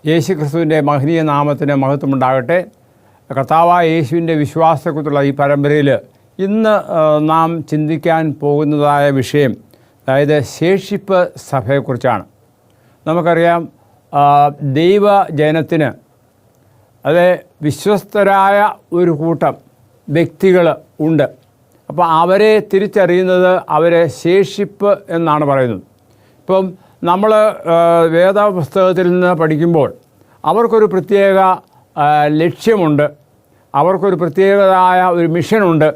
യേശുക്രിസ്തുവിൻ്റെ മഹനീയ നാമത്തിന് മഹത്വമുണ്ടാകട്ടെ. കർത്താവായ യേശുവിൻ്റെ വിശ്വാസത്തെക്കുറിച്ചുള്ള ഈ പരമ്പരയിൽ ഇന്ന് നാം ചിന്തിക്കാൻ പോകുന്നതായ വിഷയം, അതായത് ശേഷിപ്പ് സഭയെക്കുറിച്ചാണ്. നമുക്കറിയാം, ദൈവജനത്തിന് അത് വിശ്വസ്തരായ ഒരു കൂട്ടം വ്യക്തികൾ ഉണ്ട്. അപ്പോൾ അവരെ തിരിച്ചറിയുന്നത് അവരെ ശേഷിപ്പ് എന്നാണ് പറയുന്നത്. ഇപ്പം നമ്മൾ വേദപുസ്തകത്തിൽ നിന്ന് പഠിക്കുമ്പോൾ അവർക്കൊരു പ്രത്യേക ലക്ഷ്യമുണ്ട്, അവർക്കൊരു പ്രത്യേകതായ ഒരു മിഷനുണ്ട്,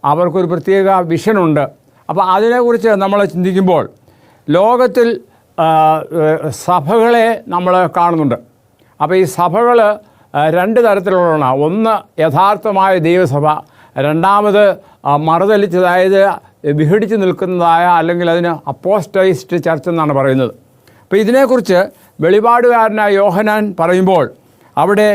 അവർക്കൊരു പ്രത്യേക വിഷനുണ്ട്. അപ്പോൾ അതിനെക്കുറിച്ച് നമ്മൾ ചിന്തിക്കുമ്പോൾ ലോകത്തിൽ സഭകളെ നമ്മൾ കാണുന്നുണ്ട്. അപ്പോൾ ഈ സഭകൾ രണ്ട് തരത്തിലുള്ളതാണ്. ഒന്ന് യഥാർത്ഥമായ ദൈവസഭ, രണ്ടാമത് മറുതലിച്ച്, അതായത് വിഘടിച്ച് നിൽക്കുന്നതായ, അല്ലെങ്കിൽ അതിന് അപ്പോസ്റ്റൈസ്ഡ് ചർച്ച് എന്നാണ് പറയുന്നത്. അപ്പോൾ ഇതിനെക്കുറിച്ച് വെളിപാടുകാരനായ യോഹന്നാൻ പറയുമ്പോൾ അവിടെ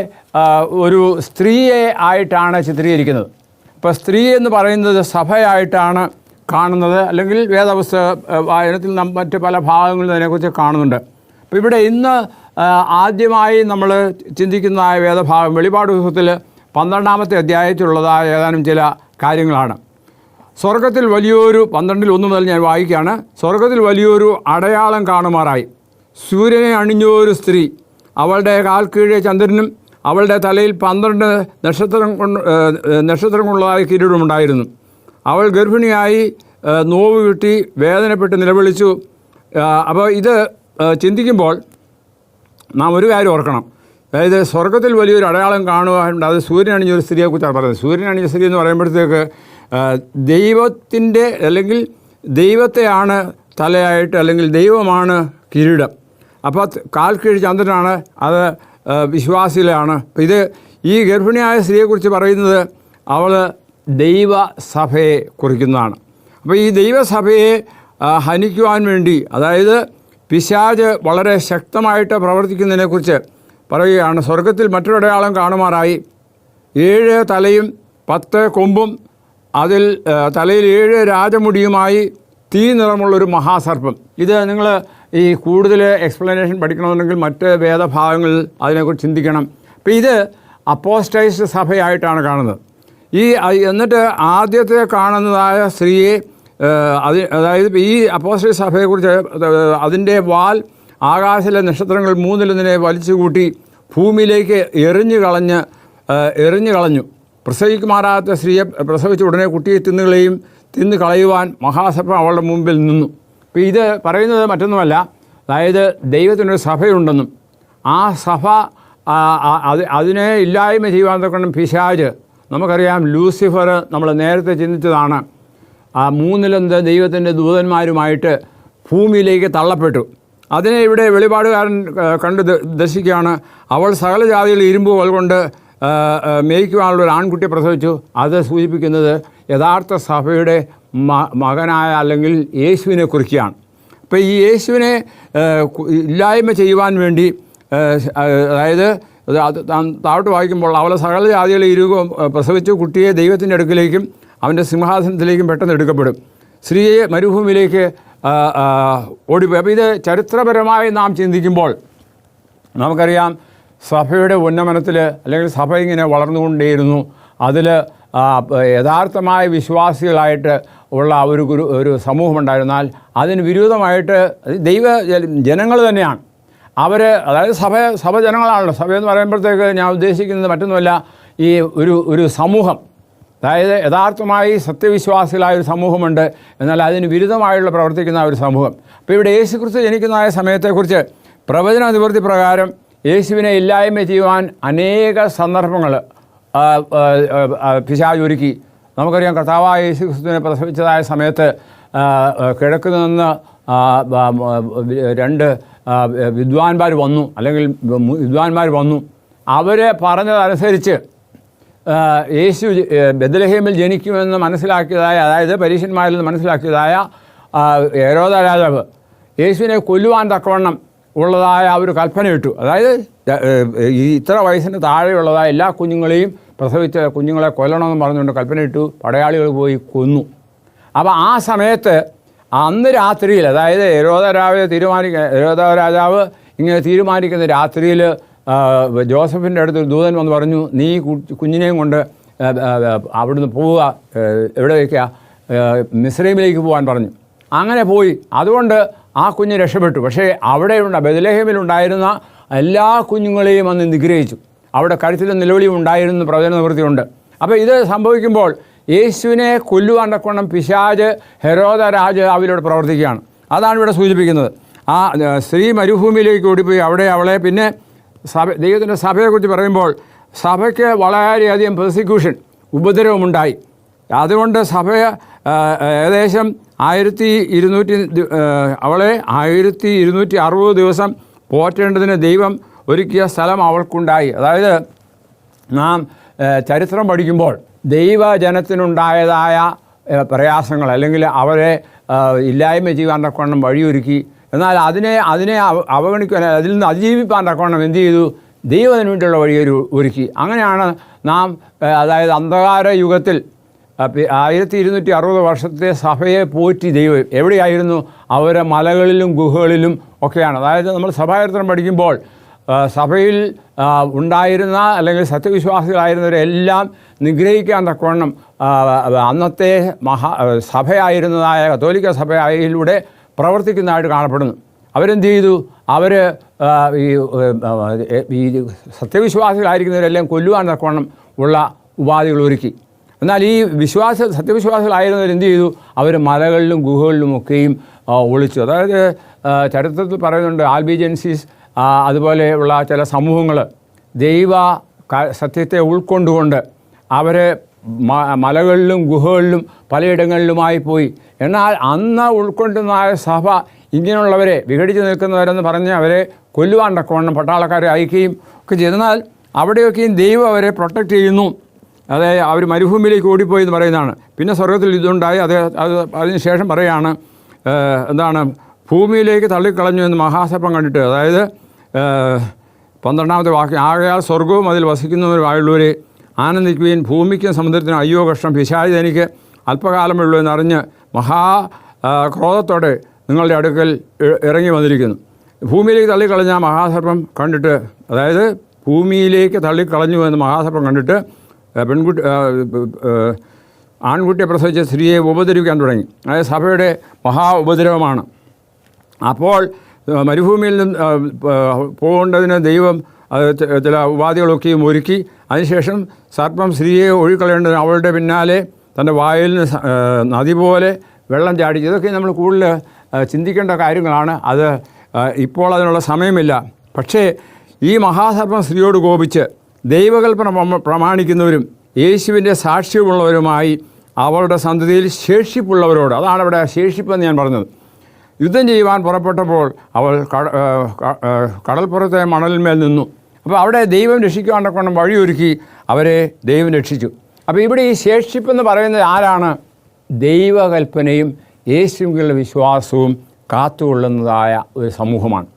ഒരു സ്ത്രീയെ ആയിട്ടാണ് ചിത്രീകരിക്കുന്നത്. അപ്പോൾ സ്ത്രീ എന്ന് പറയുന്നത് സഭയായിട്ടാണ് കാണുന്നത്, അല്ലെങ്കിൽ വേദപുസ്തക വായനത്തിൽ മറ്റ് പല ഭാഗങ്ങളിൽ അതിനെക്കുറിച്ച് കാണുന്നുണ്ട്. അപ്പോൾ ഇവിടെ ഇന്ന് ആദ്യമായി നമ്മൾ ചിന്തിക്കുന്നതായ വേദഭാഗം വെളിപാട് പുസ്തകത്തിൽ 12-ാമത്തെ അധ്യായത്തിലുള്ളതായ ഏതാനും ചില കാര്യങ്ങളാണ്. സ്വർഗത്തിൽ വലിയൊരു 12:1 മുതൽ ഞാൻ വായിക്കുകയാണ്. സ്വർഗത്തിൽ വലിയൊരു അടയാളം കാണുമാറായി. സൂര്യനെ അണിഞ്ഞൊരു സ്ത്രീ, അവളുടെ കാൽ കീഴെ ചന്ദ്രനും അവളുടെ തലയിൽ 12 നക്ഷത്രങ്ങളുള്ളതായ കിരീടമുണ്ടായിരുന്നു. അവൾ ഗർഭിണിയായി നോവ് കിട്ടി വേദനപ്പെട്ട് നിലവിളിച്ചു. അപ്പോൾ ഇത് ചിന്തിക്കുമ്പോൾ നാം ഒരു കാര്യം ഓർക്കണം. അതായത് സ്വർഗത്തിൽ വലിയൊരു അടയാളം കാണുവാനുണ്ട്. അത് സൂര്യൻ അണിഞ്ഞൊരു സ്ത്രീയെക്കുറിച്ചാണ് പറയുന്നത്. സൂര്യൻ അണിഞ്ഞ സ്ത്രീ എന്ന് പറയുമ്പോഴത്തേക്ക് ദൈവത്തിൻ്റെ, അല്ലെങ്കിൽ ദൈവത്തെയാണ് തലയായിട്ട്, അല്ലെങ്കിൽ ദൈവമാണ് കിരീടം. അപ്പോൾ കാൽ കീഴ് ചന്ദ്രനാണ്, അത് വിശ്വാസികളാണ്. അപ്പോൾ ഇത് ഈ ഗർഭിണിയായ സ്ത്രീയെക്കുറിച്ച് പറയുന്നത് അവൾ ദൈവസഭയെ കുറിക്കുന്നതാണ്. അപ്പോൾ ഈ ദൈവസഭയെ ഹനിക്കുവാൻ വേണ്ടി, അതായത് പിശാച് വളരെ ശക്തമായിട്ട് പ്രവർത്തിക്കുന്നതിനെക്കുറിച്ച് പറയുകയാണ്. സ്വർഗത്തിൽ മറ്റൊരടയാളം കാണുമാറായി. 7 തലയും 10 കൊമ്പും, അതിൽ തലയിൽ 7 രാജമുടിയുമായി തീ നിറമുള്ളൊരു മഹാസർപ്പം. ഇത് നിങ്ങൾ ഈ കൂടുതൽ എക്സ്പ്ലനേഷൻ പഠിക്കണമെന്നുണ്ടെങ്കിൽ മറ്റ് വേദഭാഗങ്ങളിൽ അതിനെക്കുറിച്ച് ചിന്തിക്കണം. അപ്പോൾ ഇത് അപ്പോസ്റ്റൈസ്ഡ് സഭയായിട്ടാണ് കാണുന്നത്. എന്നിട്ട് ആദ്യത്തെ കാണുന്നതായ സ്ത്രീയെ, അതായത് ഈ അപ്പോസ്റ്റൈസ്ഡ് സഭയെക്കുറിച്ച്, അതിൻ്റെ വാൽ ആകാശത്തിലെ നക്ഷത്രങ്ങൾ 3-1 വലിച്ചു കൂട്ടി ഭൂമിയിലേക്ക് എറിഞ്ഞു കളഞ്ഞു. പ്രസവിക്കുമാറാത്ത സ്ത്രീയെ പ്രസവിച്ച ഉടനെ കുട്ടിയെ തിന്നു കളയുവാൻ മഹാസഭ അവളുടെ മുമ്പിൽ നിന്നു. അപ്പോൾ ഇത് പറയുന്നത് മറ്റൊന്നുമല്ല, അതായത് ദൈവത്തിനൊരു സഭയുണ്ടെന്നും ആ സഭ അതിനെ ഇല്ലായ്മ ചെയ്യുവാൻ തൊക്കണം പിശാച്. നമുക്കറിയാം, ലൂസിഫർ നമ്മൾ നേരത്തെ ചിന്തിച്ചതാണ്. 3 ദൈവത്തിൻ്റെ ദൂതന്മാരുമായിട്ട് ഭൂമിയിലേക്ക് തള്ളപ്പെട്ടു. അതിനെ ഇവിടെ വെളിപാടുകാരൻ കണ്ട് ദർശിക്കുകയാണ്. അവൾ സകല ജാതികൾ ഇരുമ്പ് കൊണ്ട് മേയ്ക്കുവാനുള്ള ഒരു ആൺകുട്ടിയെ പ്രസവിച്ചു. അത് സൂചിപ്പിക്കുന്നത് യഥാർത്ഥ സഭയുടെ മകനായ, അല്ലെങ്കിൽ യേശുവിനെ കുറിക്കുകയാണ്. അപ്പോൾ ഈ യേശുവിനെ ഇല്ലായ്മ ചെയ്യുവാൻ വേണ്ടി, അതായത് താഴോട്ട് വായിക്കുമ്പോൾ അവളെ സകല ജാതികളെ പ്രസവിച്ചു കുട്ടിയെ ദൈവത്തിൻ്റെ അടുക്കിലേക്കും അവൻ്റെ സിംഹാസനത്തിലേക്കും പെട്ടെന്ന് എടുക്കപ്പെടും. സ്ത്രീയെ മരുഭൂമിയിലേക്ക് ഓടിപ്പോയി. അപ്പോൾ ഇത് ചരിത്രപരമായി നാം ചിന്തിക്കുമ്പോൾ നമുക്കറിയാം, സഭയുടെ ഉന്നമനത്തിൽ, അല്ലെങ്കിൽ സഭ ഇങ്ങനെ വളർന്നുകൊണ്ടേയിരുന്നു. അതിൽ യഥാർത്ഥമായ വിശ്വാസികളായിട്ട് ഉള്ള ഒരു സമൂഹമുണ്ടായിരുന്നാൽ അതിന് വിരുദ്ധമായിട്ട് ജനങ്ങൾ തന്നെയാണ് അവർ, അതായത് സഭ ജനങ്ങളാണല്ലോ. സഭയെന്ന് പറയുമ്പോഴത്തേക്ക് ഞാൻ ഉദ്ദേശിക്കുന്നത് മറ്റൊന്നുമല്ല, ഈ ഒരു സമൂഹം, അതായത് യഥാർത്ഥമായി സത്യവിശ്വാസികളായ ഒരു സമൂഹമുണ്ട്, എന്നാൽ അതിന് വിരുദ്ധമായുള്ള പ്രവർത്തിക്കുന്ന ഒരു സമൂഹം. അപ്പോൾ ഇവിടെ യേശുക്രിസ്തു ജനിക്കുന്നതായ സമയത്തെക്കുറിച്ച് പ്രവചന നിവൃത്തി പ്രകാരം യേശുവിനെ ഇല്ലായ്മ ചെയ്യുവാൻ അനേക സന്ദർഭങ്ങൾ പിശാച് ഒരുക്കി. നമുക്കറിയാം, കർത്താവായ യേശുക്രിസ്തുവിനെ പ്രസവിച്ചതായ സമയത്ത് കിഴക്ക് നിന്ന് 2 വിദ്വാൻമാർ വന്നു. അവർ പറഞ്ഞതനുസരിച്ച് യേശു ബെത്ലഹേമിൽ ജനിക്കുമെന്ന് മനസ്സിലാക്കിയതായ, അതായത് പരീശന്മാരിൽ നിന്ന് മനസ്സിലാക്കിയതായ ഹെരോദ രാജാവ് യേശുവിനെ കൊല്ലുവാൻ തക്കവണ്ണം ഉള്ളതായ ഒരു കൽപ്പനയിട്ടു. അതായത് ഈ ഇത്ര വയസ്സിന് താഴെയുള്ളതായ എല്ലാ കുഞ്ഞുങ്ങളെയും, പ്രസവിച്ച കുഞ്ഞുങ്ങളെ കൊല്ലണമെന്ന് പറഞ്ഞുകൊണ്ട് കൽപ്പനയിട്ടു. പടയാളികൾ പോയി കൊന്നു. അപ്പോൾ ആ സമയത്ത് അന്ന് രാത്രിയിൽ, അതായത് ഹെരോദ രാജാവ് ഇങ്ങനെ തീരുമാനിക്കുന്ന രാത്രിയിൽ ജോസഫിൻ്റെ അടുത്ത് ഒരു ദൂതൻ വന്ന് പറഞ്ഞു, നീ കുഞ്ഞിനെയും കൊണ്ട് അവിടുന്ന് പോവുക, എവിടെ വയ്ക്കുക, മിസ്രൈമിലേക്ക് പോകാൻ പറഞ്ഞു. അങ്ങനെ പോയി. അതുകൊണ്ട് ആ കുഞ്ഞ് രക്ഷപ്പെട്ടു. പക്ഷേ അവിടെയുള്ള ബെത്ലഹേമിലുണ്ടായിരുന്ന എല്ലാ കുഞ്ഞുങ്ങളെയും അന്ന് നിഗ്രഹിച്ചു. അവിടെ കഴുത്തിലും നിലവിളിയും ഉണ്ടായിരുന്ന പ്രവചന നിവൃത്തിയുണ്ട്. അപ്പോൾ ഇത് സംഭവിക്കുമ്പോൾ യേശുവിനെ കൊല്ലുവാൻ തക്കവണ്ണം പിശാച്, ഹെരോദ രാജാവിലൂടെ പ്രവർത്തിക്കുകയാണ്. അതാണ് ഇവിടെ സൂചിപ്പിക്കുന്നത്. ആ സ്ത്രീ മരുഭൂമിയിലേക്ക് ഓടിപ്പോയി. അവിടെ അവളെ പിന്നെ ദൈവത്തിൻ്റെ സഭയെക്കുറിച്ച് പറയുമ്പോൾ സഭയ്ക്ക് വളരെയധികം പെർസിക്യൂഷൻ, ഉപദ്രവമുണ്ടായി. അതുകൊണ്ട് സഭയെ ഏകദേശം 1260 ദിവസം പോറ്റേണ്ടതിന് ദൈവം ഒരുക്കിയ സ്ഥലം അവൾക്കുണ്ടായി. അതായത് നാം ചരിത്രം പഠിക്കുമ്പോൾ ദൈവജനത്തിനുണ്ടായതായ പ്രയാസങ്ങൾ അല്ലെങ്കിൽ അവരെ ഇല്ലായ്മ ചെയ്യാൻ തക്കവണ്ണം വഴിയൊരുക്കി. എന്നാൽ അതിനെ അവഗണിക്കാൻ, അതിൽ നിന്ന് അതിജീവിപ്പാൻ തക്കവണ്ണം എന്ത് ചെയ്തു? ദൈവം അതിനു വേണ്ടിയുള്ള വഴിയൊരു ഒരുക്കി. അങ്ങനെയാണ് നാം അതായത് അന്ധകാര യുഗത്തിൽ 1260 വർഷത്തെ സഭയെ പോറ്റി ദൈവം എവിടെയായിരുന്നു? അവരെ മലകളിലും ഗുഹകളിലും ഒക്കെയാണ്. അതായത് നമ്മൾ സഭാചരിത്രം പഠിക്കുമ്പോൾ സഭയിൽ ഉണ്ടായിരുന്ന അല്ലെങ്കിൽ സത്യവിശ്വാസികളായിരുന്നവരെല്ലാം നിഗ്രഹിക്കാൻ തക്കവണ്ണം അന്നത്തെ സഭയായിരുന്നതായ കത്തോലിക്ക സഭയിലൂടെ പ്രവർത്തിക്കുന്നതായിട്ട് കാണപ്പെടുന്നു. അവരെന്ത് ചെയ്തു? അവർ ഈ സത്യവിശ്വാസികളായിരിക്കുന്നവരെല്ലാം കൊല്ലുവാൻ തക്കവണ്ണം ഉള്ള ഉപാധികൾ ഒരുക്കി. എന്നാൽ ഈ സത്യവിശ്വാസികളായിരുന്നവർ എന്ത് ചെയ്തു? അവർ മലകളിലും ഗുഹകളിലുമൊക്കെയും ഒളിച്ചു. അതായത് ചരിത്രത്തിൽ പറയുന്നുണ്ട്, ആൽബിജൻസീസ് അതുപോലെയുള്ള ചില സമൂഹങ്ങൾ ദൈവ സത്യത്തെ ഉൾക്കൊണ്ടുകൊണ്ട് അവർ മലകളിലും ഗുഹകളിലും പലയിടങ്ങളിലുമായി പോയി. എന്നാൽ അന്ന് ഉൾക്കൊണ്ടുന്നതായ സഭ ഇങ്ങനെയുള്ളവരെ വിഘടിച്ച് നിൽക്കുന്നവരെന്ന് പറഞ്ഞ് അവരെ കൊല്ലുവാൻ തക്കവണ്ണം പട്ടാളക്കാരെ അയക്കുകയും ഒക്കെ ചെയ്തെന്നാൽ അവിടെയൊക്കെയും ദൈവം അവരെ പ്രൊട്ടക്റ്റ് ചെയ്യുന്നു. അതായത് അവർ മരുഭൂമിയിലേക്ക് ഓടിപ്പോയി എന്ന് പറയുന്നതാണ്. പിന്നെ സ്വർഗത്തിൽ ഇതുണ്ടായി. അതിന് ശേഷം പറയുകയാണ്, എന്താണ്, ഭൂമിയിലേക്ക് തള്ളിക്കളഞ്ഞു എന്ന് മഹാസർപ്പം കണ്ടിട്ട്. അതായത് 12ാമത്തെ വാക്യം, ആകയാൽ സ്വർഗവും അതിൽ വസിക്കുന്നവരുമായുള്ളവരെ ആനന്ദിക്കുകയും ഭൂമിക്കും സമുദ്രത്തിനും അയ്യോ കഷ്ടം, പിശാച് എനിക്ക് അല്പകാലമുള്ളൂ എന്നറിഞ്ഞ് ക്രോധത്തോടെ നിങ്ങളുടെ അടുക്കൽ ഇറങ്ങി വന്നിരിക്കുന്നു. ഭൂമിയിലേക്ക് തള്ളിക്കളഞ്ഞ മഹാസർപ്പം കണ്ടിട്ട്, അതായത് ഭൂമിയിലേക്ക് തള്ളിക്കളഞ്ഞു എന്ന് മഹാസർപ്പം കണ്ടിട്ട് ആൺകുട്ടിയെ പ്രസവിച്ച സ്ത്രീയെ ഉപദ്രവിക്കാൻ തുടങ്ങി. അതായത് സഭയുടെ ഉപദ്രവമാണ്. അപ്പോൾ മരുഭൂമിയിൽ നിന്ന് പോകേണ്ടതിന് ദൈവം ചില ഉപാധികളൊക്കെയും ഒരുക്കി. അതിനുശേഷം സർപ്പം സ്ത്രീയെ ഒഴുകളയേണ്ടതിന് അവളുടെ പിന്നാലെ തൻ്റെ വായിൽ നിന്ന് നദി പോലെ വെള്ളം ചാടി. ഇതൊക്കെ നമ്മൾ കൂടുതൽ ചിന്തിക്കേണ്ട കാര്യങ്ങളാണ്. അത് ഇപ്പോൾ അതിനുള്ള സമയമില്ല. പക്ഷേ ഈ മഹാസർപ്പം സ്ത്രീയോട് കോപിച്ച് ദൈവകൽപ്പന പ്രമാണിക്കുന്നവരും യേശുവിൻ്റെ സാക്ഷ്യമുള്ളവരുമായി അവളുടെ സന്തതിയിൽ ശേഷിപ്പുള്ളവരോട്, അതാണ് ഇവിടെ ശേഷിപ്പെന്ന് ഞാൻ പറഞ്ഞത്, യുദ്ധം ചെയ്യുവാൻ പുറപ്പെട്ടപ്പോൾ അവൾ കടൽപ്പുറത്തെ മണലിന്മേൽ നിന്നു. അപ്പോൾ അവിടെ ദൈവം രക്ഷിക്കുവാൻ കൊണ്ട് വഴിയൊരുക്കി അവരെ ദൈവം രക്ഷിച്ചു. അപ്പോൾ ഇവിടെ ഈ ശേഷിപ്പെന്ന് പറയുന്നത് ആരാണ്? ദൈവകൽപ്പനയും യേശുവിലുള്ള വിശ്വാസവും കാത്തുകൊള്ളുന്നതായ ഒരു സമൂഹമാണ്.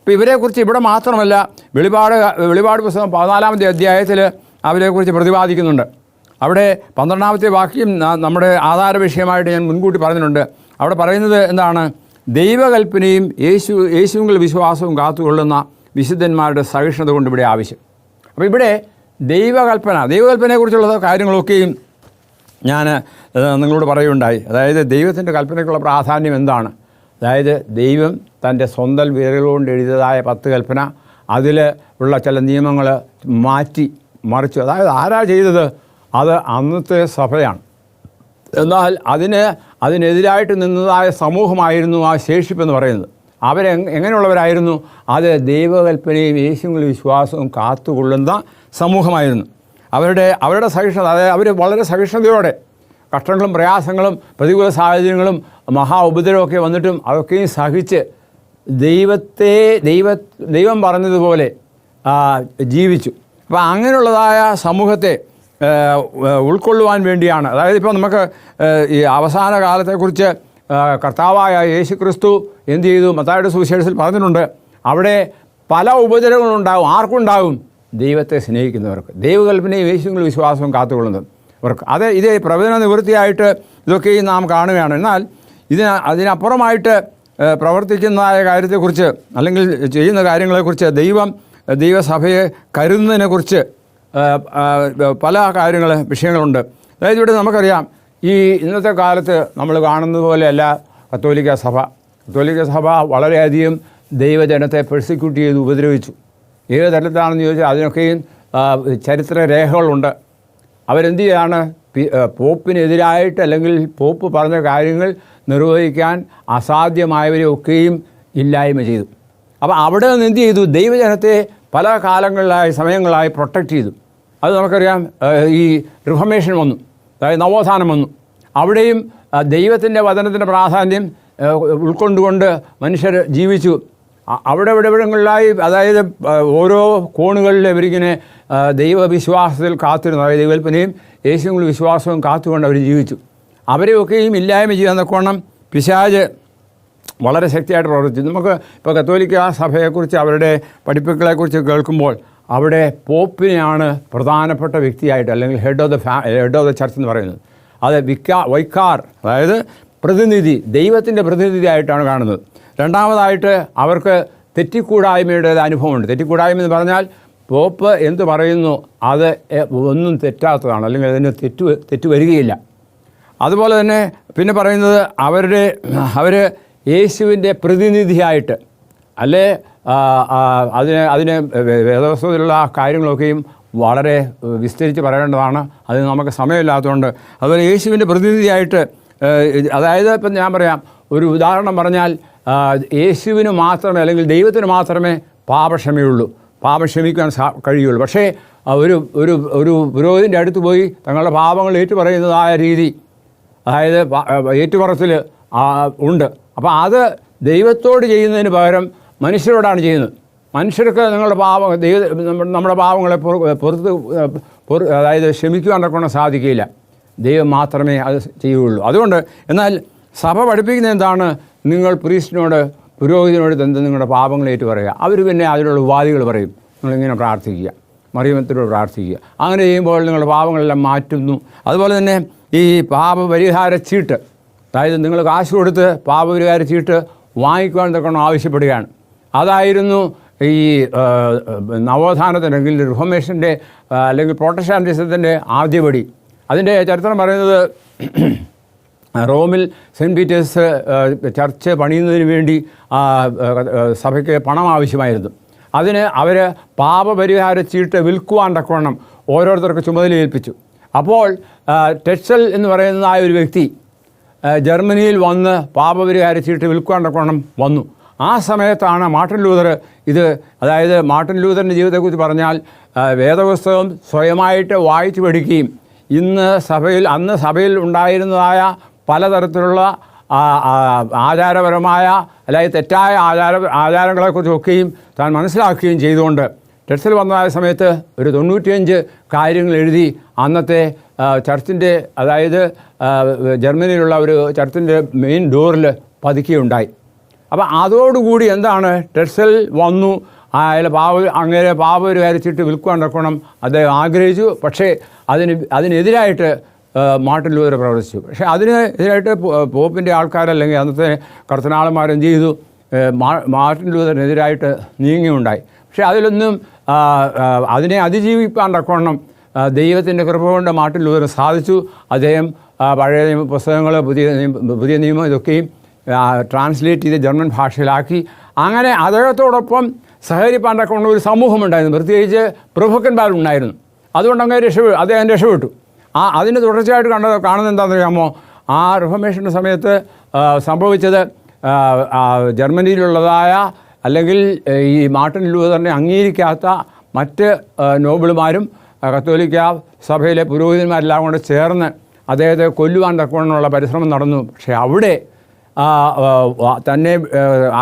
ഇപ്പോൾ ഇവരെക്കുറിച്ച് ഇവിടെ മാത്രമല്ല, വെളിപാട് പുസ്തകം 14ാമത്തെ അധ്യായത്തിൽ അവരെക്കുറിച്ച് പ്രതിപാദിക്കുന്നുണ്ട്. അവിടെ 12ാമത്തെ വാക്യം നമ്മുടെ ആധാര വിഷയമായിട്ട് ഞാൻ മുൻകൂട്ടി പറഞ്ഞിട്ടുണ്ട്. അവിടെ പറയുന്നത് എന്താണ്? ദൈവകൽപ്പനയും യേശുവിലുള്ള വിശ്വാസവും വിശുദ്ധന്മാരുടെ സഹിഷ്ണുത കൊണ്ട് ഇവിടെ ആവശ്യം. അപ്പോൾ ഇവിടെ ദൈവകൽപ്പനയെക്കുറിച്ചുള്ള കാര്യങ്ങളൊക്കെയും ഞാൻ നിങ്ങളോട് പറയുകയുണ്ടായി. അതായത് ദൈവത്തിൻ്റെ കൽപ്പനയ്ക്കുള്ള പ്രാധാന്യം എന്താണ്? അതായത് ദൈവം തൻ്റെ സ്വന്തം വിരലുകൊണ്ട് എഴുതിയതായ 10 കൽപ്പന, അതിൽ ഉള്ള ചില നിയമങ്ങൾ മാറ്റി മറിച്ചു. അതായത് ആരാ ചെയ്തത്? അത് അന്നത്തെ സഭയാണ്. എന്നാൽ അതിനെതിരായിട്ട് നിന്നതായ സമൂഹമായിരുന്നു ആ ശേഷിപ്പെന്ന് പറയുന്നത്. എങ്ങനെയുള്ളവരായിരുന്നു? അത് ദൈവകൽപ്പനയും യേശുവിലുള്ള വിശ്വാസവും കാത്തുകൊള്ളുന്ന സമൂഹമായിരുന്നു. അവരുടെ സഹിഷ്ണുത, അതായത് അവർ വളരെ സഹിഷ്ണുതയോടെ കഷ്ടങ്ങളും പ്രയാസങ്ങളും പ്രതികൂല സാഹചര്യങ്ങളും ഉപദ്രവമൊക്കെ വന്നിട്ടും അതൊക്കെയും സഹിച്ച് ദൈവം പറഞ്ഞതുപോലെ ജീവിച്ചു. അപ്പോൾ അങ്ങനെയുള്ളതായ സമൂഹത്തെ ഉൾക്കൊള്ളുവാൻ വേണ്ടിയാണ്. അതായത് ഇപ്പോൾ നമുക്ക് ഈ അവസാന കാലത്തെക്കുറിച്ച് കർത്താവായ യേശു ക്രിസ്തു എന്ത് ചെയ്തു? മത്തായിയുടെ സുവിശേഷത്തിൽ പറഞ്ഞിട്ടുണ്ട്, അവിടെ പല ഉപദ്രവങ്ങളുണ്ടാകും. ആർക്കുണ്ടാകും? ദൈവത്തെ സ്നേഹിക്കുന്നവർക്ക്, ദൈവകൽപ്പനയും യേശുവിലുള്ള വിശ്വാസവും കാത്തുകൊള്ളുന്നവർക്ക്. ഇതേ പ്രവചന നിവൃത്തിയായിട്ട് ഇതൊക്കെയും നാം കാണുകയാണ്. എന്നാൽ അതിനപ്പുറമായിട്ട് പ്രവർത്തിക്കുന്നതായ കാര്യത്തെക്കുറിച്ച് അല്ലെങ്കിൽ ചെയ്യുന്ന കാര്യങ്ങളെക്കുറിച്ച് ദൈവം ദൈവസഭയെ കരുതുന്നതിനെക്കുറിച്ച് പല വിഷയങ്ങളുണ്ട്. അതായത് ഇവിടെ നമുക്കറിയാം, ഈ ഇന്നത്തെ കാലത്ത് നമ്മൾ കാണുന്നത് പോലെയല്ല കത്തോലിക്ക സഭ. കത്തോലിക്ക സഭ വളരെയധികം ദൈവജനത്തെ പെർസിക്യൂട്ട് ചെയ്ത് ഉപദ്രവിച്ചു. ഏത് തരത്തിലാണെന്ന് ചോദിച്ചാൽ അതിനൊക്കെയും ചരിത്ര രേഖകളുണ്ട്. അവരെന്ത് ചെയ്യാണ്, പോപ്പിനെതിരായിട്ട് അല്ലെങ്കിൽ പോപ്പ് പറഞ്ഞ കാര്യങ്ങൾ നിർവഹിക്കാൻ അസാധ്യമായവരെയൊക്കെയും ഇല്ലായ്മ ചെയ്തു. അപ്പോൾ അവിടെ നിന്ന് എന്ത് ചെയ്തു, ദൈവജനത്തെ പല സമയങ്ങളായി പ്രൊട്ടക്റ്റ് ചെയ്തു. അത് നമുക്കറിയാം. ഈ റിഫർമേഷൻ വന്നു, അതായത് നവോത്ഥാനം വന്നു. അവിടെയും ദൈവത്തിൻ്റെ വചനത്തിൻ്റെ പ്രാധാന്യം ഉൾക്കൊണ്ടുകൊണ്ട് മനുഷ്യർ ജീവിച്ചു. ഇവിടങ്ങളിലായി, അതായത് ഓരോ കോണുകളിലും ഇവരിങ്ങനെ ദൈവവിശ്വാസത്തിൽ കാത്തിരുന്നു. അതായത് ദൈവകൽപ്പനയും യേശുവിൽ വിശ്വാസവും കാത്തുകൊണ്ട് അവർ ജീവിച്ചു. അവരെയൊക്കെയും ഇല്ലായ്മ ചെയ്യാന്നൊക്കെ പിശാച് വളരെ ശക്തിയായിട്ട് പ്രവർത്തിച്ചു. നമുക്ക് ഇപ്പോൾ കത്തോലിക്ക സഭയെക്കുറിച്ച് അവരുടെ പഠിപ്പുകളെക്കുറിച്ച് കേൾക്കുമ്പോൾ അവിടെ പോപ്പിനെയാണ് പ്രധാനപ്പെട്ട വ്യക്തിയായിട്ട്, അല്ലെങ്കിൽ ഹെഡ് ഓഫ് ദ ചർച്ച് എന്ന് പറയുന്നത്. അത് വൈക്കാർ, അതായത് പ്രതിനിധി, ദൈവത്തിൻ്റെ പ്രതിനിധിയായിട്ടാണ് കാണുന്നത്. രണ്ടാമതായിട്ട് അവർക്ക് തെറ്റിക്കൂടായ്മയുടെ അനുഭവമുണ്ട്. തെറ്റിക്കൂടായ്മ എന്ന് പറഞ്ഞാൽ പോപ്പ് എന്ത് പറയുന്നു അത് ഒന്നും തെറ്റാത്തതാണ്, അല്ലെങ്കിൽ അതിന് തെറ്റ് വരികയില്ല. അതുപോലെ തന്നെ പിന്നെ പറയുന്നത് അവർ യേശുവിൻ്റെ പ്രതിനിധിയായിട്ട്, അല്ലേ അതിന് വേദപുസ്തകത്തിലുള്ള കാര്യങ്ങളൊക്കെയും വളരെ വിസ്തരിച്ച് പറയേണ്ടതാണ്. അത് നമുക്ക് സമയമില്ലാത്തതുകൊണ്ട് അതുപോലെ യേശുവിൻ്റെ പ്രതിനിധിയായിട്ട്, അതായത് ഇപ്പം ഞാൻ പറയാം, ഒരു ഉദാഹരണം പറഞ്ഞാൽ യേശുവിന് മാത്രമേ, അല്ലെങ്കിൽ ദൈവത്തിന് മാത്രമേ പാപക്ഷമയുള്ളൂ, പാപം ക്ഷമിക്കാൻ കഴിയുള്ളൂ. പക്ഷേ ഒരു പുരോഹിതൻ്റെ അടുത്ത് പോയി തങ്ങളുടെ പാപങ്ങൾ ഏറ്റുപറയുന്നതായ രീതി, അതായത് ഏറ്റുപറച്ചിൽ ഉണ്ട്. അപ്പോൾ അത് ദൈവത്തോട് ചെയ്യുന്നതിന് പകരം മനുഷ്യരോടാണ് ചെയ്യുന്നത്. മനുഷ്യർക്ക് നമ്മുടെ പാപങ്ങളെ അതായത് ക്ഷമിക്കുവാനൊക്കെ സാധിക്കില്ല. ദൈവം മാത്രമേ അത് ചെയ്യുകയുള്ളൂ. അതുകൊണ്ട് എന്നാൽ സഭ പഠിപ്പിക്കുന്നത് എന്താണ്, നിങ്ങൾ പ്രീസ്റ്റിനോട്, പുരോഹിതനോട് നിങ്ങളുടെ പാപങ്ങൾ ഏറ്റു പറയുക. അവർ പിന്നെ അതിനുള്ള ഉപാധികൾ പറയും. നിങ്ങളിങ്ങനെ പ്രാർത്ഥിക്കുക, മറിയത്തിനോട് പ്രാർത്ഥിക്കുക. അങ്ങനെ ചെയ്യുമ്പോൾ നിങ്ങളുടെ പാപങ്ങളെല്ലാം മാറ്റുന്നു. അതുപോലെ തന്നെ ഈ പാപപരിഹാര ചീട്ട്, അതായത് നിങ്ങൾ കാശ് കൊടുത്ത് പാപപരിഹാര ചീട്ട് വാങ്ങിക്കുവാൻ തക്കണം ആവശ്യപ്പെടുകയാണ്. അതായിരുന്നു ഈ നവോത്ഥാനത്തിൻ്റെ, അല്ലെങ്കിൽ റിഫർമേഷൻ്റെ, അല്ലെങ്കിൽ പ്രൊട്ടസ്റ്റാന്റിസത്തിൻ്റെ ആദ്യപടി. അതിൻ്റെ ചരിത്രം പറയുന്നത്, റോമിൽ സെൻറ്റ് പീറ്റേഴ്സ് ചർച്ച് പണിയുന്നതിന് വേണ്ടി സഭയ്ക്ക് പണം ആവശ്യമായിരുന്നു. അതിന് അവർ പാപപരിഹാര ചീട്ട് വിൽക്കുവാൻ തക്കവണ്ണം ഓരോരുത്തർക്ക് ചുമതല ഏൽപ്പിച്ചു. അപ്പോൾ ടെറ്റ്സൽ എന്ന് പറയുന്നതായ ഒരു വ്യക്തി ജർമ്മനിയിൽ വന്ന് പാപപരിഹാര ചീട്ട് വിൽക്കുവാൻ തക്കവണ്ണം വന്നു. ആ സമയത്താണ് മാർട്ടിൻ ലൂതർ അതായത് മാർട്ടിൻ ലൂതറിൻ്റെ ജീവിതത്തെക്കുറിച്ച് പറഞ്ഞാൽ വേദപുസ്തകം സ്വയമായിട്ട് വായിച്ചു പഠിക്കുകയും അന്ന് സഭയിൽ ഉണ്ടായിരുന്നതായ പലതരത്തിലുള്ള ആചാരപരമായ, അല്ലെങ്കിൽ തെറ്റായ ആചാരങ്ങളെക്കുറിച്ചൊക്കെയും താൻ മനസ്സിലാക്കുകയും ചെയ്തുകൊണ്ട് ടെറ്റ്സൽ വന്നതായ സമയത്ത് ഒരു 95 കാര്യങ്ങൾ എഴുതി അന്നത്തെ ചർച്ചിൻ്റെ, അതായത് ജർമ്മനിയിലുള്ള ഒരു ചർച്ചിൻ്റെ മെയിൻ ഡോറിൽ പതിക്കുകയുണ്ടായി. അപ്പോൾ അതോടുകൂടി എന്താണ്, ടെറ്റ്സൽ വന്നു, അങ്ങനെ പാപപരിഹാര ചീട്ട് വിൽക്കുവാൻ തക്കണം അദ്ദേഹം ആഗ്രഹിച്ചു. പക്ഷേ അതിനെതിരായിട്ട് മാർട്ടിൻ ലൂതർ പ്രവർത്തിച്ചു. പക്ഷേ അതിനെതിരായിട്ട് പോപ്പിൻ്റെ ആൾക്കാരല്ലെങ്കിൽ അന്നത്തെ കർദിനാളന്മാരെന്ത് ചെയ്തു, മാർട്ടിൻ ലൂതറിനെതിരായിട്ട് നീങ്ങിയുണ്ടായി. പക്ഷേ അതിലൊന്നും അതിനെ അതിജീവിക്കാൻ തക്കവണ്ണം ദൈവത്തിൻ്റെ കൃപ കൊണ്ട് മാർട്ടിൻ ലൂതറിന് സാധിച്ചു. അദ്ദേഹം പഴയ നിയമ പുസ്തകങ്ങൾ, പുതിയ നിയമം ഇതൊക്കെയും ട്രാൻസ്ലേറ്റ് ചെയ്ത് ജർമ്മൻ ഭാഷയിലാക്കി. അങ്ങനെ അദ്ദേഹത്തോടൊപ്പം സഹകരിപ്പാൻ തക്കവണ്ണം ഒരു സമൂഹമുണ്ടായിരുന്നു, പ്രത്യേകിച്ച് പ്രഭുക്കന്മാരുണ്ടായിരുന്നു. അതുകൊണ്ട് അദ്ദേഹം രക്ഷപ്പെട്ടു. അതിന് തുടർച്ചയായിട്ട് കാണുന്നത് എന്താണെന്ന് അറിയാമോ, ആ റിഫർമേഷൻ്റെ സമയത്ത് സംഭവിച്ചത്, ജർമ്മനിയിലുള്ളതായ, അല്ലെങ്കിൽ ഈ മാർട്ടിൻ ലൂതറിനെ അംഗീകരിക്കാത്ത മറ്റ് നോബിളുമാരും കത്തോലിക്ക സഭയിലെ പുരോഹിതന്മാരെല്ലാം കൂടെ ചേർന്ന് അദ്ദേഹത്തെ കൊല്ലുവാൻ തക്കവണ്ണമുള്ള പരിശ്രമം നടന്നു. പക്ഷേ അവിടെ തന്നെ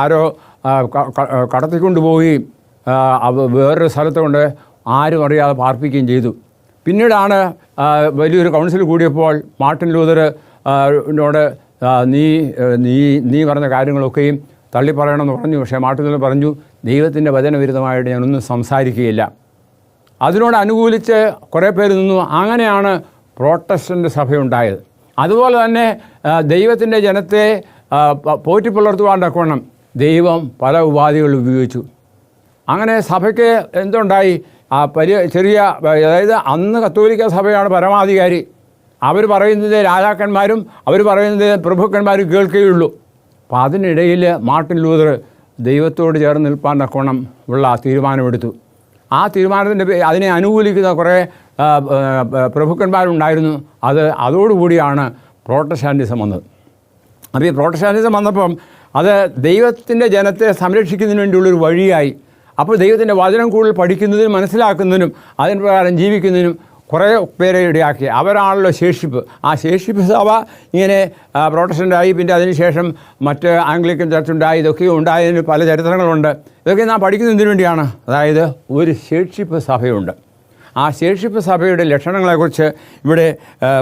ആരോ കടത്തിക്കൊണ്ടുപോവുകയും വേറൊരു സ്ഥലത്ത് കൊണ്ട് ആരും അറിയാതെ പാർപ്പിക്കുകയും ചെയ്തു. പിന്നീടാണ് വലിയൊരു കൗൺസിൽ കൂടിയപ്പോൾ മാർട്ടിൻ ലൂതറിനോട് നീ പറഞ്ഞ കാര്യങ്ങളൊക്കെയും തള്ളിപ്പറയണമെന്ന് പറഞ്ഞു. പക്ഷേ മാർട്ടിൻ ലൂതർ പറഞ്ഞു, ദൈവത്തിൻ്റെ വചനവിരുദ്ധമായിട്ട് ഞാനൊന്നും സംസാരിക്കുകയില്ല. അതിനോട് അനുകൂലിച്ച് കുറേ പേര് നിന്നു. അങ്ങനെയാണ് പ്രൊട്ടസ്റ്റൻ്റ് സഭയുണ്ടായത്. അതുപോലെ തന്നെ ദൈവത്തിൻ്റെ ജനത്തെ പോറ്റിപ്പുലർത്തുവാൻ തക്കവണ്ണം ദൈവം പല ഉപാധികൾ ഉപയോഗിച്ചു. അങ്ങനെ സഭയ്ക്ക് എന്തുണ്ടായി? ചെറിയ, അതായത് അന്ന് കത്തോലിക്ക സഭയാണ് പരമാധികാരി. അവർ പറയുന്നത് രാജാക്കന്മാരും അവർ പറയുന്നത് പ്രഭുക്കന്മാരും കേൾക്കുകയുള്ളൂ. അപ്പോൾ അതിനിടയിൽ മാർട്ടിൻ ലൂതർ ദൈവത്തോട് ചേർന്ന് നിൽപ്പാൻ തക്കോണം ഉള്ള തീരുമാനമെടുത്തു. ആ തീരുമാനത്തിൻ്റെ അതിനെ അനുകൂലിക്കുന്ന കുറേ പ്രഭുക്കന്മാരുണ്ടായിരുന്നു. അതോടുകൂടിയാണ് പ്രോട്ടസ്റ്റാന്റിസം വന്നത്. അപ്പോൾ ഈ പ്രോട്ടസ്റ്റാന്റിസം വന്നപ്പം അത് ദൈവത്തിൻ്റെ ജനത്തെ സംരക്ഷിക്കുന്നതിന് വേണ്ടിയുള്ളൊരു വഴിയായി. അപ്പോൾ ദൈവത്തിൻ്റെ വചനം കൂടുതൽ പഠിക്കുന്നതിനും മനസ്സിലാക്കുന്നതിനും അതിന് പ്രകാരം ജീവിക്കുന്നതിനും കുറേ പേരെ ഇടയാക്കി. അവരാണല്ലോ ശേഷിപ്പ്. ആ ശേഷിപ്പ് സഭ ഇങ്ങനെ പ്രോട്ടസ്റ്റൻ്റായി. പിന്നെ അതിനുശേഷം മറ്റ് ആംഗ്ലിക്കൻ ചർച്ചുണ്ടായി. ഇതൊക്കെ ഉണ്ടായതിന് പല ചരിത്രങ്ങളുണ്ട്. ഇതൊക്കെ നാം പഠിക്കുന്നതിന് വേണ്ടിയാണ്. അതായത് ഒരു ശേഷിപ്പ് സഭയുണ്ട്. ആ ശേഷിപ്പ് സഭയുടെ ലക്ഷണങ്ങളെക്കുറിച്ച് ഇവിടെ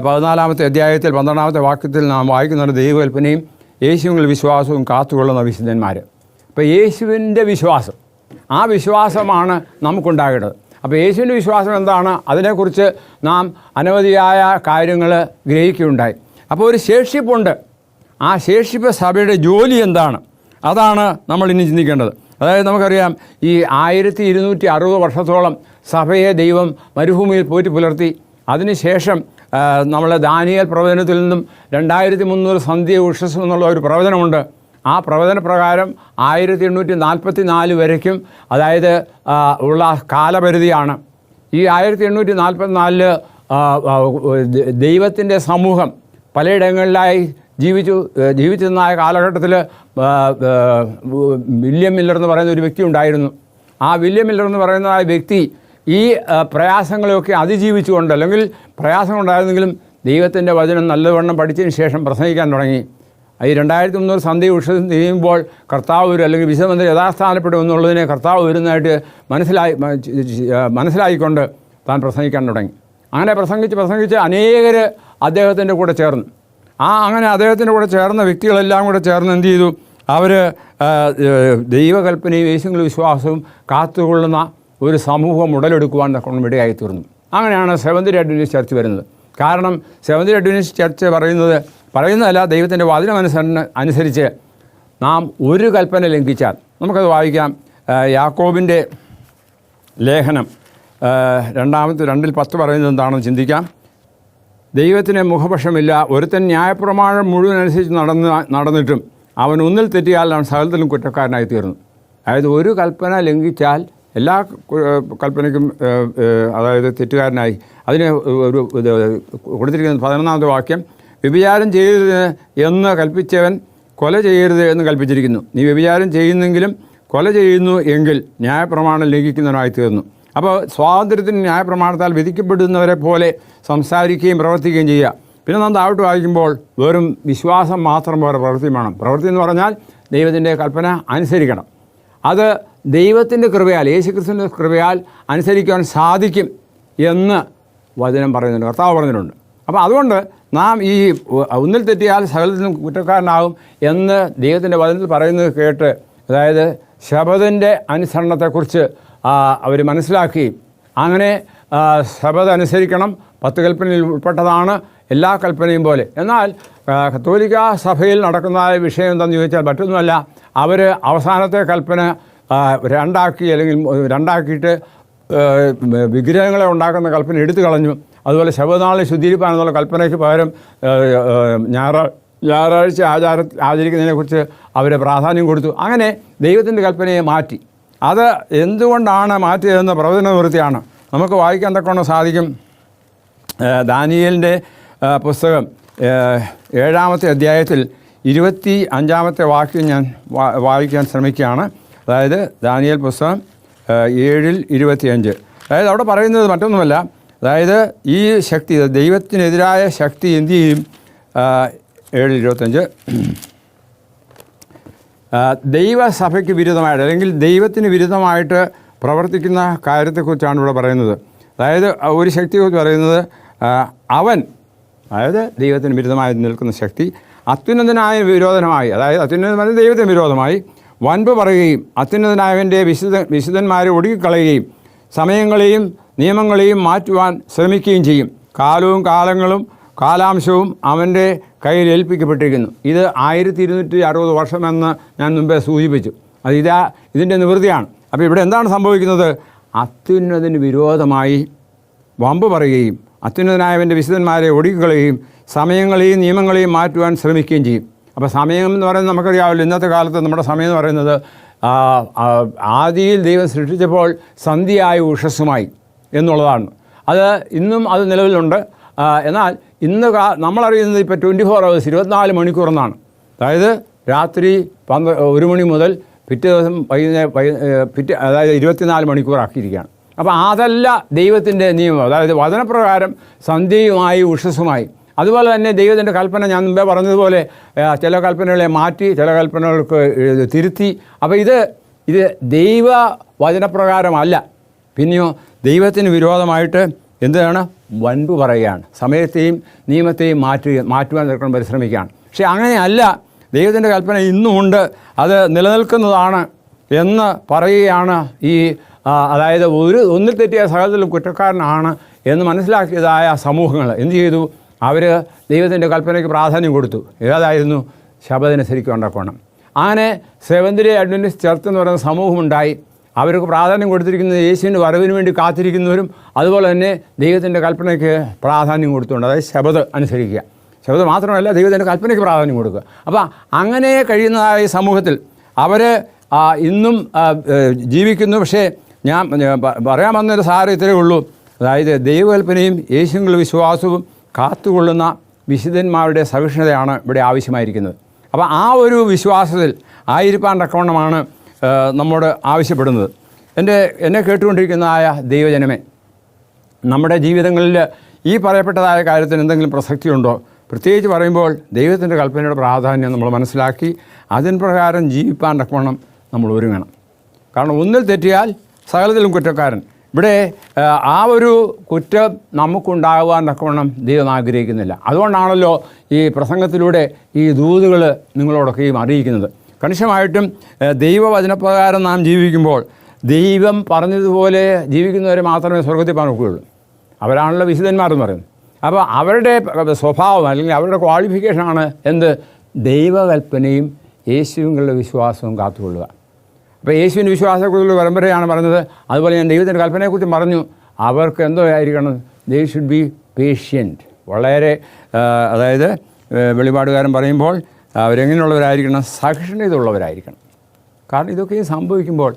14-ാമത്തെ അധ്യായത്തിൽ 12-ാമത്തെ വാക്യത്തിൽ നാം വായിക്കുന്ന ദൈവകൽപ്പനയും യേശുവിൽ വിശ്വാസവും കാത്തുകൊള്ളുന്ന വിശുദ്ധന്മാർ. അപ്പോൾ യേശുവിൻ്റെ വിശ്വാസം, ആ വിശ്വാസമാണ് നമുക്കുണ്ടാകേണ്ടത്. അപ്പോൾ യേശുവിൻ്റെ വിശ്വാസം എന്താണ്? അതിനെക്കുറിച്ച് നാം അനവധിയായ കാര്യങ്ങൾ ഗ്രഹിക്കുകയുണ്ടായി. അപ്പോൾ ഒരു ശേഷിപ്പുണ്ട്. ആ ശേഷിപ്പ് സഭയുടെ ജോലി എന്താണ്? അതാണ് നമ്മൾ ഇനി ചിന്തിക്കേണ്ടത്. അതായത് നമുക്കറിയാം, ഈ 1260 വർഷത്തോളം സഭയെ ദൈവം മരുഭൂമിയിൽ പോറ്റി പുലർത്തി. അതിനുശേഷം നമ്മളെ ദാനിയേൽ പ്രവചനത്തിൽ നിന്നും 2300 സന്ധ്യ ഉഷസ് എന്നുള്ള ഒരു പ്രവചനമുണ്ട്. ആ പ്രവചന പ്രകാരം 1844 വരയ്ക്കും, അതായത് ഉള്ള കാലപരിധിയാണ്. ഈ 1844 ദൈവത്തിൻ്റെ സമൂഹം പലയിടങ്ങളിലായി ജീവിച്ചിരുന്ന കാലഘട്ടത്തിൽ വില്യം മില്ലർ എന്ന് പറയുന്ന ഒരു വ്യക്തി ഉണ്ടായിരുന്നു. ആ വില്യം മില്ലർ എന്ന് പറയുന്ന ആ വ്യക്തി ഈ പ്രയാസങ്ങളെയൊക്കെ അതിജീവിച്ചുകൊണ്ട്, അല്ലെങ്കിൽ പ്രയാസങ്ങളുണ്ടായിരുന്നെങ്കിലും ദൈവത്തിൻ്റെ വചനം നല്ലവണ്ണം പഠിച്ചതിന് ശേഷം പ്രസംഗിക്കാൻ തുടങ്ങി. ഈ 2300 സന്ധ്യ ഉഷസം ചെയ്യുമ്പോൾ കർത്താവ് വരും, അല്ലെങ്കിൽ വിശുദ്ധമന്ത്രി യഥാസ്ഥാനപ്പെടുമെന്നുള്ളതിനെ കർത്താവ് വരുന്നതായിട്ട് മനസ്സിലായിക്കൊണ്ട് താൻ പ്രസംഗിക്കാൻ തുടങ്ങി. അങ്ങനെ പ്രസംഗിച്ച് അനേകർ അദ്ദേഹത്തിൻ്റെ കൂടെ ചേർന്നു. അങ്ങനെ അദ്ദേഹത്തിൻ്റെ കൂടെ ചേർന്ന വ്യക്തികളെല്ലാം കൂടെ ചേർന്ന് എന്ത് ചെയ്തു? അവർ ദൈവകൽപ്പനയും യേശുവിൽ വിശ്വാസവും കാത്തുകൊള്ളുന്ന ഒരു സമൂഹം ഉടലെടുക്കുവാൻ ഇടയായി തീർന്നു. അങ്ങനെയാണ് സെവന്ത്-ഡേ അഡ്വെന്റിസ്റ്റ് ചർച്ച് വരുന്നത്. കാരണം സെവന്ത്-ഡേ അഡ്വെന്റിസ്റ്റ് ചർച്ച് പറയുന്നതല്ല, ദൈവത്തിൻ്റെ വചനമനുസരിച്ച് നാം ഒരു കൽപ്പന ലംഘിച്ചാൽ, നമുക്കത് വായിക്കാം. യാക്കോബിൻ്റെ ലേഖനം 2:10 പറയുന്നത് എന്താണെന്ന് ചിന്തിക്കാം. ദൈവത്തിന് മുഖപക്ഷമില്ല, ഒരുത്തൻ ന്യായപ്രമാണം മുഴുവൻ അനുസരിച്ച് നടന്നിട്ടും അവൻ ഒന്നിൽ തെറ്റിയാൽ അവൻ സകലത്തിലും കുറ്റക്കാരനായി തീർന്നു. അതായത് ഒരു കൽപ്പന ലംഘിച്ചാൽ എല്ലാ കൽപ്പനയ്ക്കും അതായത് തെറ്റുകാരനായി. അതിന് ഒരു കൊടുത്തിരിക്കുന്ന 11-ാമത്തെ വാക്യം, വ്യഭിചാരം ചെയ്യരുത് എന്ന് കൽപ്പിച്ചവൻ കൊല ചെയ്യരുത് എന്ന് കൽപ്പിച്ചിരിക്കുന്നു. നീ വ്യഭിചാരം ചെയ്യുന്നെങ്കിലും കൊല ചെയ്യുന്നു എങ്കിൽ ന്യായപ്രമാണം ലംഘിക്കുന്നവനായി തീർന്നു. അപ്പോൾ സ്വാതന്ത്ര്യത്തിന് ന്യായപ്രമാണത്താൽ വിധിക്കപ്പെടുന്നവരെ പോലെ സംസാരിക്കുകയും പ്രവർത്തിക്കുകയും ചെയ്യുക. പിന്നെ നാം താഴോട്ട് വായിക്കുമ്പോൾ വെറും വിശ്വാസം മാത്രം പോലെ പ്രവൃത്തി വേണം. പ്രവൃത്തി എന്ന് പറഞ്ഞാൽ ദൈവത്തിൻ്റെ കൽപ്പന അനുസരിക്കണം. അത് ദൈവത്തിൻ്റെ കൃപയാൽ, യേശുക്രിസ്തുവിൻ്റെ കൃപയാൽ അനുസരിക്കാൻ സാധിക്കും എന്ന് വചനം പറയുന്നുണ്ട്, കർത്താവ് പറഞ്ഞിട്ടുണ്ട്. അപ്പോൾ അതുകൊണ്ട് നാം ഈ ഒന്നിൽ തെറ്റിയാൽ സകലത്തിനും കുറ്റക്കാരനാകും എന്ന് ദൈവത്തിൻ്റെ വചനത്തിൽ പറയുന്നത് കേട്ട്, അതായത് ശബത്തിൻ്റെ അനുസരണത്തെക്കുറിച്ച് അവർ മനസ്സിലാക്കുകയും അങ്ങനെ ശബത്ത് അനുസരിക്കണം. 10 കൽപ്പനയിൽ ഉൾപ്പെട്ടതാണ് എല്ലാ കൽപ്പനയും പോലെ. എന്നാൽ കത്തോലിക്ക സഭയിൽ നടക്കുന്ന വിഷയം എന്താണെന്ന് ചോദിച്ചാൽ മറ്റൊന്നുമല്ല, അവർ അവസാനത്തെ കൽപ്പന രണ്ടാക്കി, അല്ലെങ്കിൽ രണ്ടാക്കിയിട്ട് വിഗ്രഹങ്ങളെ ഉണ്ടാക്കുന്ന കൽപ്പന എടുത്തു കളഞ്ഞു. അതുപോലെ ശബനാളിനെ ശുദ്ധീകരിപ്പാനെന്നുള്ള കൽപ്പനയ്ക്ക് പകരം ഞായറാഴ്ച ആചരിക്കുന്നതിനെക്കുറിച്ച് അവർ പ്രാധാന്യം കൊടുത്തു. അങ്ങനെ ദൈവത്തിൻ്റെ കൽപ്പനയെ മാറ്റി. അത് എന്തുകൊണ്ടാണ് മാറ്റിയതെന്ന പ്രവചന നിവൃത്തിയാണ്. നമുക്ക് വായിക്കാൻ തക്കവണ്ണം സാധിക്കും. ദാനിയേലിൻ്റെ പുസ്തകം 7-ാമത്തെ അധ്യായത്തിൽ 25-ാമത്തെ വാക്യം ഞാൻ വായിക്കാൻ ശ്രമിക്കുകയാണ്. അതായത് ദാനിയേൽ പുസ്തകം 7:25. അതായത് അവിടെ പറയുന്നത് മറ്റൊന്നുമല്ല, അതായത് ഈ ശക്തി, ദൈവത്തിനെതിരായ ശക്തി എന്ത് ചെയ്യും? 7:25 ദൈവസഭയ്ക്ക് വിരുദ്ധമായിട്ട്, അല്ലെങ്കിൽ ദൈവത്തിന് വിരുദ്ധമായിട്ട് പ്രവർത്തിക്കുന്ന കാര്യത്തെക്കുറിച്ചാണ് ഇവിടെ പറയുന്നത്. അതായത് ഒരു ശക്തിയെക്കുറിച്ച് പറയുന്നത്, അവൻ, അതായത് ദൈവത്തിന് വിരുദ്ധമായി നിൽക്കുന്ന ശക്തി അത്യുന്നതനായ വിരോധമായി, അതായത് അത്യുന്നതമായ ദൈവത്തിന് വിരോധമായി വൻപ് പറയുകയും അത്യുന്നതനായവൻ്റെ വിശുദ്ധന്മാരെ ഒടുക്കിക്കളയുകയും സമയങ്ങളെയും നിയമങ്ങളെയും മാറ്റുവാൻ ശ്രമിക്കുകയും ചെയ്യും. കാലവും കാലാംശവും അവൻ്റെ കയ്യിൽ ഏൽപ്പിക്കപ്പെട്ടിരിക്കുന്നു. ഇത് 1260 വർഷമെന്ന് ഞാൻ മുമ്പേ സൂചിപ്പിച്ചു. ഇതിൻ്റെ നിവൃത്തിയാണ്. അപ്പോൾ ഇവിടെ എന്താണ് സംഭവിക്കുന്നത്? അത്യുന്നതിന് വിരോധമായി വമ്പ് പറയുകയും അത്യുന്നതനായവൻ്റെ വിശുദ്ധന്മാരെ ഒടുക്കുകയും സമയങ്ങളെയും നിയമങ്ങളെയും മാറ്റുവാൻ ശ്രമിക്കുകയും ചെയ്യും. അപ്പോൾ സമയം എന്ന് പറയുന്നത് നമുക്കറിയാമല്ലോ, ഇന്നത്തെ കാലത്ത് നമ്മുടെ സമയം എന്ന് പറയുന്നത് ആദിയിൽ ദൈവം സൃഷ്ടിച്ചപ്പോൾ സന്ധ്യയായ ഉഷസ്സുമായി എന്നുള്ളതാണ്. അത് ഇന്നും അത് നിലവിലുണ്ട്. എന്നാൽ ഇന്ന് നമ്മളറിയുന്നത് ഇപ്പോൾ 24 hours 24 മണിക്കൂർ എന്നാണ്. അതായത് രാത്രി 1 മണി മുതൽ പിറ്റേ ദിവസം അതായത് 24 മണിക്കൂറാക്കിയിരിക്കുകയാണ്. അപ്പോൾ അതല്ല ദൈവത്തിൻ്റെ നിയമം. അതായത് വചനപ്രകാരം സന്ധ്യയുമായി ഉഷസ്സുമായി. അതുപോലെ തന്നെ ദൈവത്തിൻ്റെ കൽപ്പന ഞാൻ മുമ്പേ പറഞ്ഞതുപോലെ ചില കൽപ്പനകളെ മാറ്റി, ചില കൽപ്പനകൾക്ക് തിരുത്തി. അപ്പോൾ ഇത് ദൈവ വചനപ്രകാരമല്ല. പിന്നെയോ ദൈവത്തിന് വിരോധമായിട്ട് എന്താണ്? വൻപ് പറയുകയാണ്. സമയത്തെയും നിയമത്തെയും മാറ്റുവാൻ പരിശ്രമിക്കുകയാണ്. പക്ഷേ അങ്ങനെയല്ല. ദൈവത്തിൻ്റെ കൽപ്പന ഇന്നുമുണ്ട്, അത് നിലനിൽക്കുന്നതാണ് എന്ന് പറയുകയാണ് അതായത് ഒന്നിൽ തെറ്റിയ സകലത്തിലും കുറ്റക്കാരനാണ് എന്ന് മനസ്സിലാക്കിയതായ സമൂഹങ്ങൾ എന്ത് ചെയ്തു? അവർ ദൈവത്തിൻ്റെ കൽപ്പനയ്ക്ക് പ്രാധാന്യം കൊടുത്തു. ഏതായിരുന്നു? ശബദനുസരിച്ച് ഉണ്ടാക്കണം. അങ്ങനെ സെവന്ത് ഡേ അഡ്വന്റിസ്റ്റ് ചർച്ച് എന്ന് പറയുന്ന സമൂഹമുണ്ടായി. അവർക്ക് പ്രാധാന്യം കൊടുത്തിരിക്കുന്നത് യേശുവിൻ്റെ വരവിന് വേണ്ടി കാത്തിരിക്കുന്നവരും അതുപോലെ തന്നെ ദൈവത്തിൻ്റെ കൽപ്പനയ്ക്ക് പ്രാധാന്യം കൊടുത്തുകൊണ്ട്, അതായത് ശബദ് അനുസരിക്കുക. ശബദ് മാത്രമല്ല, ദൈവത്തിൻ്റെ കൽപ്പനയ്ക്ക് പ്രാധാന്യം കൊടുക്കുക. അപ്പോൾ അങ്ങനെ കഴിയുന്നതായ സമൂഹത്തിൽ അവർ ഇന്നും ജീവിക്കുന്നു. പക്ഷേ ഞാൻ പറയാൻ വന്നൊരു സാരം ഇത്രയേ ഉള്ളൂ. അതായത് ദൈവകൽപ്പനയും യേശുവിനുള്ള വിശ്വാസവും കാത്തുകൊള്ളുന്ന വിശുദ്ധന്മാരുടെ സഹിഷ്ണുതയാണ് ഇവിടെ ആവശ്യമായിരിക്കുന്നത്. അപ്പോൾ ആ ഒരു വിശ്വാസത്തിൽ ആയിരിക്കാൻ തക്കവണ്ണമാണ് നമ്മോട് ആവശ്യപ്പെടുന്നത്. എന്നെ കേട്ടുകൊണ്ടിരിക്കുന്നതായ ദൈവജനമേ, നമ്മുടെ ജീവിതങ്ങളിൽ ഈ പറയപ്പെട്ടതായ കാര്യത്തിന് എന്തെങ്കിലും പ്രസക്തിയുണ്ടോ? പ്രത്യേകിച്ച് പറയുമ്പോൾ ദൈവത്തിൻ്റെ കൽപ്പനയുടെ പ്രാധാന്യം നമ്മൾ മനസ്സിലാക്കി അതിന് പ്രകാരം ജീവിക്കാൻ തക്കവണ്ണം നമ്മൾ ഒരുങ്ങണം. കാരണം ഒന്നിൽ തെറ്റിയാൽ സകലത്തിലും കുറ്റക്കാരൻ. ഇവിടെ ആ ഒരു കുറ്റം നമുക്കുണ്ടാകുവാൻ തക്കവണ്ണം ദൈവം ആഗ്രഹിക്കുന്നില്ല. അതുകൊണ്ടാണല്ലോ ഈ പ്രസംഗത്തിലൂടെ ഈ ദൂതുകൾ നിങ്ങളോടൊക്കെയും അറിയിക്കുന്നത്. കണിശമായിട്ടും ദൈവവചനപ്രകാരം നാം ജീവിക്കുമ്പോൾ ദൈവം പറഞ്ഞതുപോലെ ജീവിക്കുന്നവരെ മാത്രമേ സ്വർഗത്തിൽ പോകാൻ ഒക്കുകയുള്ളൂ. അവരാണല്ലോ വിശുദ്ധന്മാരെന്ന് പറയുന്നത്. അപ്പോൾ അവരുടെ സ്വഭാവം അല്ലെങ്കിൽ അവരുടെ ക്വാളിഫിക്കേഷനാണ് എന്ത്? ദൈവകൽപ്പനയും യേശുവിനുള്ള വിശ്വാസവും കാത്തുകൊള്ളുക. അപ്പോൾ യേശുവിൻ്റെ വിശ്വാസത്തെക്കുറിച്ചുള്ള പരമ്പരയാണ് പറഞ്ഞത്. അതുപോലെ ഞാൻ ദൈവത്തിൻ്റെ കൽപ്പനയെക്കുറിച്ച് പറഞ്ഞു. അവർക്ക് എന്തോ ആയിരിക്കണം? They should be patient. വളരെ അതായത് വെളിപാടുകാരൻ പറയുമ്പോൾ അവരെങ്ങനെയുള്ളവരായിരിക്കണം? സഹിഷ്ണുതയുള്ളവരായിരിക്കണം. കാരണം ഇതൊക്കെ സംഭവിക്കുമ്പോൾ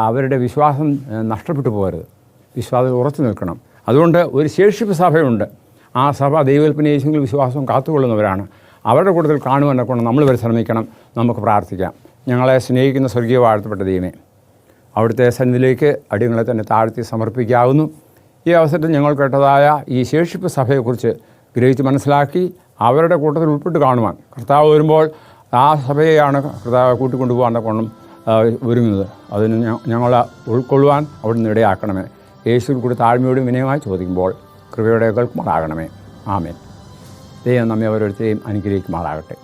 അവരുടെ വിശ്വാസം നഷ്ടപ്പെട്ടു പോകരുത്. വിശ്വാസം ഉറച്ചു നിൽക്കണം. അതുകൊണ്ട് ഒരു ശേഷിപ്പ് സഭയുണ്ട്. ആ സഭ ദൈവകൽപ്പന യേശുവിൻ്റെ വിശ്വാസവും കാത്തുകൊള്ളുന്നവരാണ്. അവരുടെ കൂട്ടത്തിൽ കാണുവാനെ കൊണ്ട് നമ്മൾ പരിശ്രമിക്കണം. നമുക്ക് പ്രാർത്ഥിക്കാം. ഞങ്ങളെ സ്നേഹിക്കുന്ന സ്വർഗീയ വാഴ്ത്തപ്പെട്ട ദൈവമേ, അവിടുത്തെ സന്നിധിയിലേക്ക് അടിയങ്ങളെ തന്നെ താഴ്ത്തി സമർപ്പിക്കാവുന്നു. ഈ അവസരത്തിൽ ഞങ്ങൾ കേട്ടതായ ഈ ശേഷിപ്പ് സഭയെക്കുറിച്ച് ഗ്രഹിച്ച് മനസ്സിലാക്കി അവരുടെ കൂട്ടത്തിൽ ഉൾപ്പെട്ട് കാണുവാൻ കർത്താവ് വരുമ്പോൾ ആ സഭയെയാണ് കർത്താവ് കൂട്ടിക്കൊണ്ടുപോകാൻ കൊണ്ടും ഒരുങ്ങുന്നത്. അതിന് ഞങ്ങൾ ഉൾക്കൊള്ളുവാൻ അവിടുന്ന് ഇടയാക്കണമേ. യേശുവിൽ കൂടി താഴ്മയോടും വിനയമായി ചോദിക്കുമ്പോൾ കൃപയുടെ കേൾക്കുമാറാകണമേ. ആമേൻ. ദൈവം നമ്മെ ഓരോരുത്തരെയും അനുഗ്രഹിക്കുമാറാകട്ടെ.